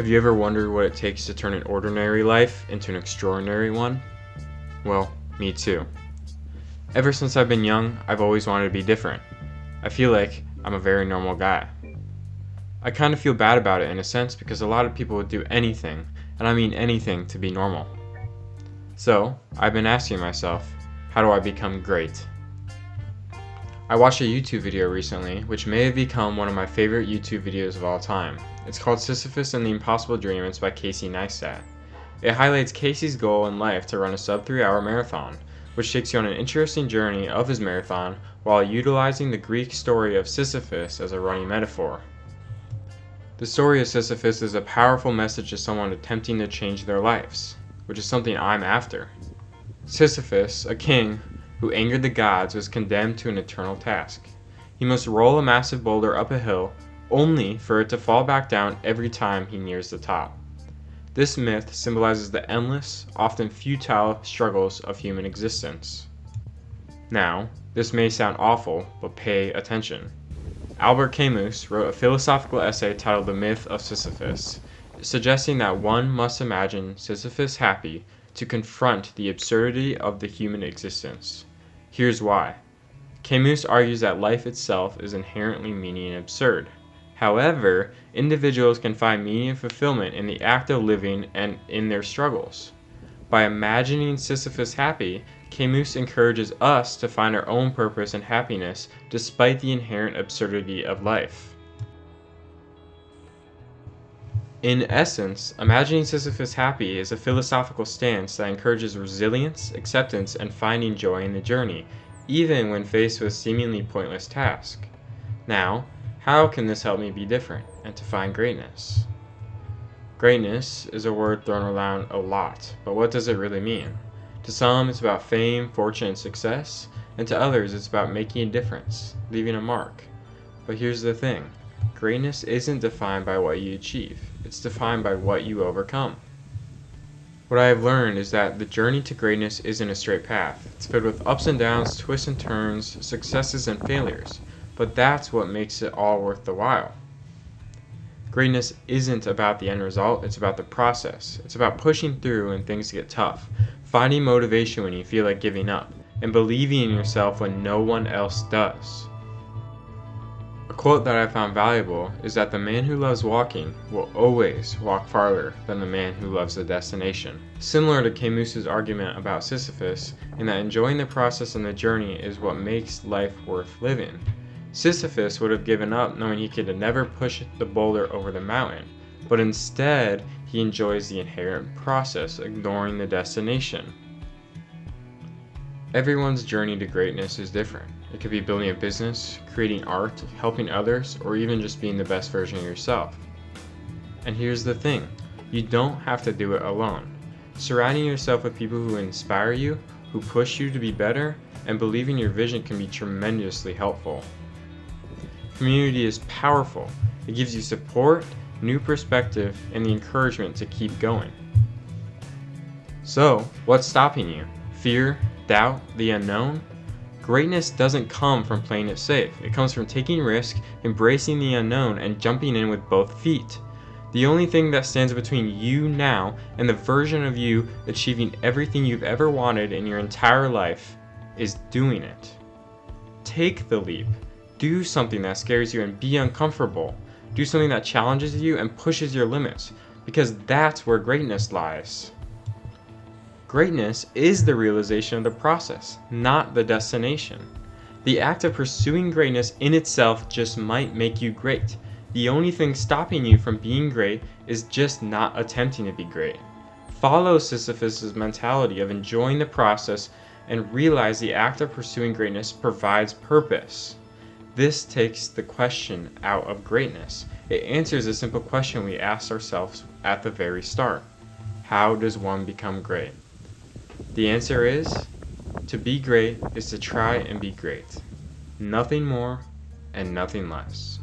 Have you ever wondered what it takes to turn an ordinary life into an extraordinary one? Well, me too. Ever since I've been young, I've always wanted to be different. I feel like I'm a very normal guy. I kind of feel bad about it in a sense because a lot of people would do anything, and I mean anything, to be normal. So, I've been asking myself, how do I become great? I watched a YouTube video recently, which may have become one of my favorite YouTube videos of all time. It's called Sisyphus and the Impossible Dream, and it's by Casey Neistat. It highlights Casey's goal in life to run a sub 3-hour marathon, which takes you on an interesting journey of his marathon while utilizing the Greek story of Sisyphus as a running metaphor. The story of Sisyphus is a powerful message to someone attempting to change their lives, which is something I'm after. Sisyphus, a king who angered the gods, was condemned to an eternal task. He must roll a massive boulder up a hill, only for it to fall back down every time he nears the top. This myth symbolizes the endless, often futile struggles of human existence. Now, this may sound awful, but pay attention. Albert Camus wrote a philosophical essay titled The Myth of Sisyphus, suggesting that one must imagine Sisyphus happy to confront the absurdity of the human existence. Here's why. Camus argues that life itself is inherently meaning and absurd. However, individuals can find meaning and fulfillment in the act of living and in their struggles. By imagining Sisyphus happy, Camus encourages us to find our own purpose and happiness despite the inherent absurdity of life. In essence, imagining Sisyphus happy is a philosophical stance that encourages resilience, acceptance, and finding joy in the journey, even when faced with seemingly pointless tasks. Now, how can this help me be different and to find greatness? Greatness is a word thrown around a lot, but what does it really mean? To some, it's about fame, fortune, and success, and to others, it's about making a difference, leaving a mark. But here's the thing. Greatness isn't defined by what you achieve. It's defined by what you overcome. What I have learned is that the journey to greatness isn't a straight path. It's filled with ups and downs, twists and turns, successes and failures. But that's what makes it all worth the while. Greatness isn't about the end result, it's about the process. It's about pushing through when things get tough, finding motivation when you feel like giving up, and believing in yourself when no one else does. A quote that I found valuable is that the man who loves walking will always walk farther than the man who loves the destination. Similar to Camus's argument about Sisyphus, in that enjoying the process and the journey is what makes life worth living. Sisyphus would have given up knowing he could never push the boulder over the mountain, but instead he enjoys the inherent process, ignoring the destination. Everyone's journey to greatness is different. It could be building a business, creating art, helping others, or even just being the best version of yourself. And here's the thing, you don't have to do it alone. Surrounding yourself with people who inspire you, who push you to be better, and believe in your vision can be tremendously helpful. Community is powerful. It gives you support, new perspective, and the encouragement to keep going. So, what's stopping you? Fear, doubt, the unknown? Greatness doesn't come from playing it safe. It comes from taking risk, embracing the unknown, and jumping in with both feet. The only thing that stands between you now and the version of you achieving everything you've ever wanted in your entire life is doing it. Take the leap. Do something that scares you and be uncomfortable. Do something that challenges you and pushes your limits, because that's where greatness lies. Greatness is the realization of the process, not the destination. The act of pursuing greatness in itself just might make you great. The only thing stopping you from being great is just not attempting to be great. Follow Sisyphus' mentality of enjoying the process and realize the act of pursuing greatness provides purpose. This takes the question out of greatness. It answers a simple question we asked ourselves at the very start. How does one become great? The answer is, to be great is to try and be great. Nothing more and nothing less.